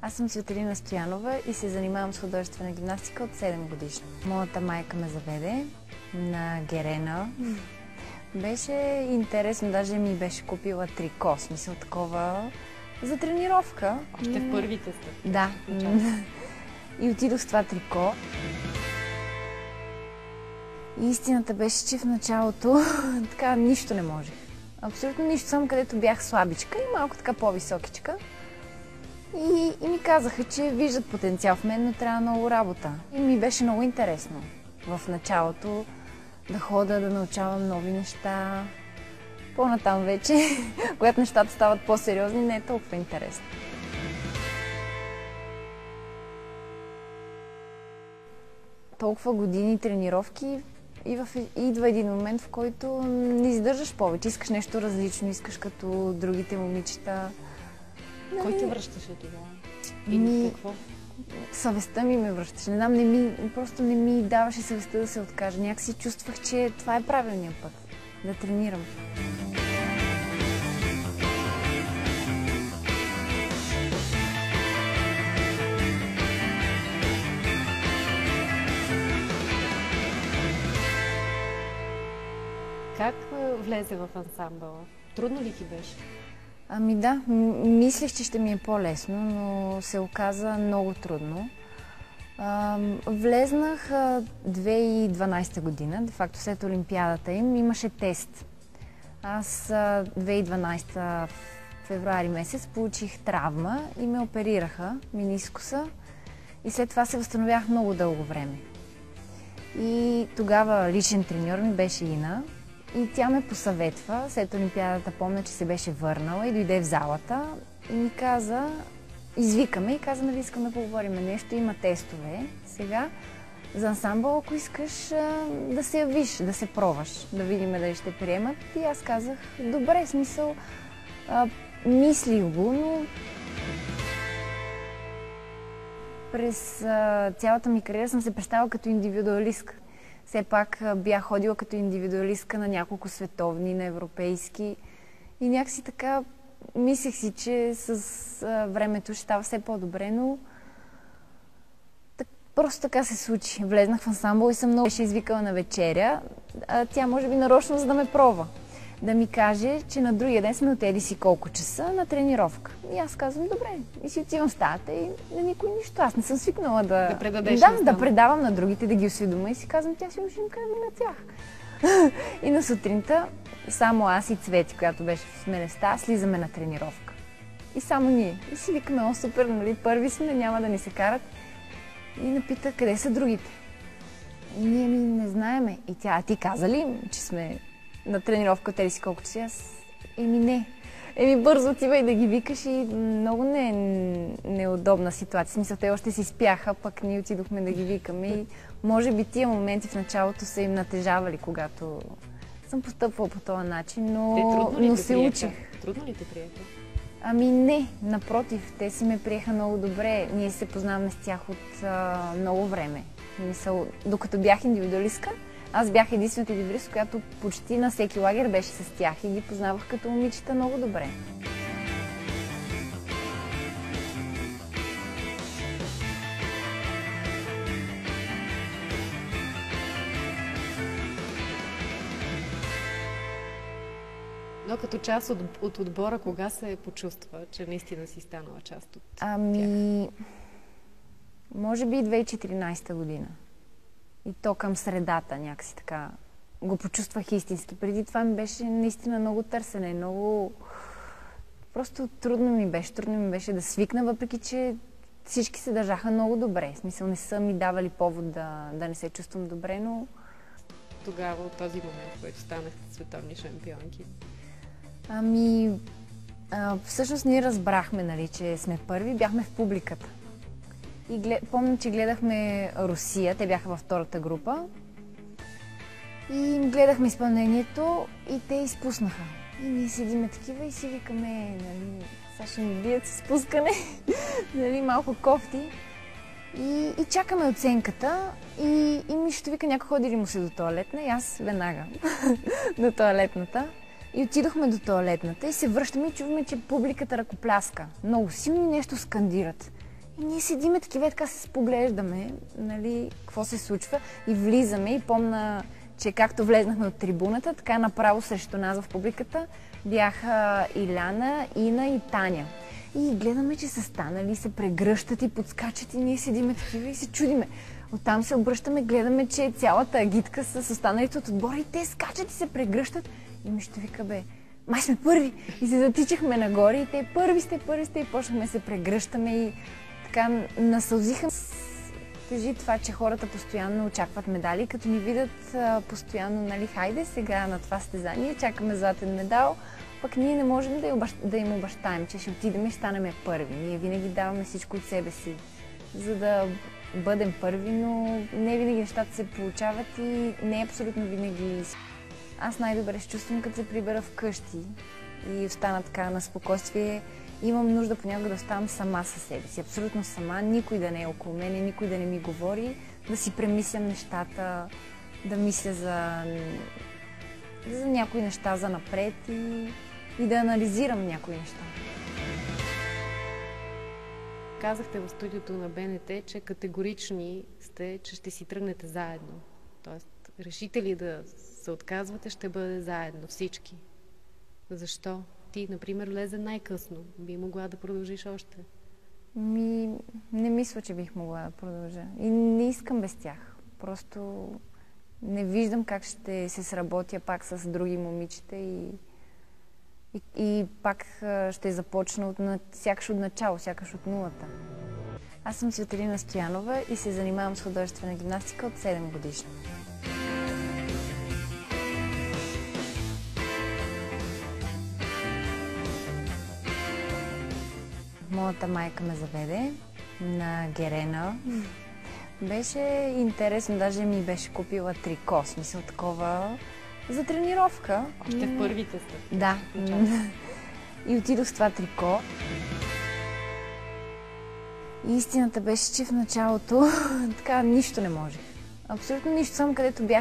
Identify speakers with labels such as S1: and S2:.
S1: Аз съм Светелина Стоянова и се занимавам с художествена гимнастика от 7 годишна. Моята майка ме заведе на Герена. Беше интересно, даже ми беше купила трико, смисъл такова за тренировка.
S2: Още в първите сте.
S1: Да. И отидох с това трико. И истината беше, че в началото така нищо не можех. Абсолютно нищо, само където бях слабичка и малко така по-високичка. И ми казаха, че виждат потенциал в мен, но трябва много работа. И ми беше много интересно в началото да хода, да научавам нови неща. По-натам вече, когато нещата стават по-сериозни, не е толкова интересно. Толкова години тренировки и идва един момент, в който не издържаш повече. Искаш нещо различно, искаш като другите момичета.
S2: Кой те връщаше тогава? И какво?
S1: Съвестта ми ме връщаше. Не знам, просто не ми даваше съвестта да се откажа. Някакси чувствах, че това е правилният път. Да тренирам.
S2: Как влезе в ансамбъла? Трудно ли ти беше?
S1: Ами да, мислех, че ще ми е по-лесно, но се оказа много трудно. Влезнах 2012 година, де факто след Олимпиадата им имаше тест. Аз 2012 в февруари месец получих травма и ме оперираха, менискуса, и след това се възстановях много дълго време. И тогава личен треньор ми беше Ина. И тя ме посъветва, след Олимпиадата помня, че се беше върнала и дойде в залата и ми каза, извикаме и каза, нали искаме да поговорим нещо, има тестове сега за ансамбъл, ако искаш да се явиш, да се пробваш, да видим дали ще приемат. И аз казах, добре, смисъл, мислих го, но през цялата ми кариера съм се представила като индивидуалистка. Все пак бях ходила като индивидуалистка на няколко световни, на европейски. И някакси така мислех си, че с времето ще става все по-добре, но просто така се случи. Влезнах в ансамбъл и съм много беше извикала на вечеря. Тя може би нарочно, за да ме пробва. Да ми каже, че на другия ден сме отеди си колко часа на тренировка. И аз казвам, добре, и си отивам в стаята и на никой нищо. Аз не съм свикнала да
S2: предадеш.
S1: Да предавам на другите, да ги осведома и си казвам, тя ще им каже на тях. И на сутринта само аз и Цвети, която беше в сменеста, слизаме на тренировка. И само ние. И си викаме, о, супер, нали, първи сме, няма да ни се карат. И напита, къде са другите? И ние не знаеме. И тя, а ти каза ли, че сме на тренировка, те ли си колко си? Аз, не. Бързо отивай да ги викаш и много неудобна ситуация. В смисъл, те още си спяха, пък ние отидохме да ги викаме и може би тия моменти в началото са им натежавали, когато съм постъпвала по този начин, но се учих.
S2: Трудно ли те приеха?
S1: Не, напротив, те си ме приеха много добре. Ние се познаваме с тях от много време. Мисъл, докато бях индивидуалистка, аз бях единствената индивидуалистка, която почти на всеки лагер беше с тях и ги познавах като момичета много добре.
S2: Но като част от отбора, кога се почувства, че наистина си станала част от тях?
S1: Може би 2014 година. И то към средата някакси така го почувствах истински. Преди това ми беше наистина много търсене, много... Просто трудно ми беше да свикна, въпреки че всички се държаха много добре. В смисъл, не са ми давали повод да не се чувствам добре, но...
S2: Тогава, от този момент, в който станахте световни шампионки?
S1: Всъщност ние разбрахме, нали, че сме първи, бяхме в публиката. И помня, че гледахме Русия, те бяха във втората група. И гледахме изпълнението и те изпуснаха. И ние седиме такива и си викаме, нали, сега ще ни бият с спускане, нали, малко кофти. И чакаме оценката и Мишото вика, някой ходи ли му се до тоалетна и аз веднага до тоалетната. И отидохме до тоалетната и се връщаме и чуваме, че публиката ръкопляска. Много силно нещо скандират. И ние седиме такива, така се споглеждаме, нали, какво се случва и влизаме и помня, че както влезнахме от трибуната, така направо срещу нас в публиката бяха Иляна, Ина и Таня. И гледаме, че са станали, се прегръщат и подскачат и ние седиме такива и се чудиме. Оттам се обръщаме, гледаме, че цялата агитка с останалите от отбора и те скачат и се прегръщат. И ми ще вика, бе, май сме първи! И се затичахме нагоре и те първи сте и почнахме се прегръщаме и така насълзиха. Тежи това, че хората постоянно очакват медали, като ни видят постоянно, нали, хайде сега на това състезание, чакаме златен медал, пък ние не можем да им обещаем, че ще отидем и ще станем първи. Ние винаги даваме всичко от себе си, за да бъдем първи, но не винаги нещата се получават и не абсолютно винаги. Аз най-добре се чувствам, като се прибера вкъщи и остана така на спокойствие. Имам нужда понякога да оставам сама със себе си, абсолютно сама, никой да не е около мене, никой да не ми говори, да си премислям нещата, да мисля за някои неща за напред и да анализирам някои неща.
S2: Казахте в студиото на БНТ, че категорични сте, че ще си тръгнете заедно. Тоест, решите ли да се отказвате, ще бъде заедно всички. Защо? Ти, например, влезе най-късно. Би могла да продължиш още?
S1: Не мисля, че бих могла да продължа. И не искам без тях. Просто не виждам как ще се сработя пак с други момичета и пак ще започна сякаш от начало, сякаш от нулата. Аз съм Светелина Стоянова и се занимавам с художествена гимнастика от 7 годишна. Моята майка ме заведе на Герена. Беше интересно, даже ми беше купила трико, смисъл такова за тренировка.
S2: Още в първите сте.
S1: Да. И отидох с това трико. И истината беше, че в началото така нищо не можех. Абсолютно нищо, само където бях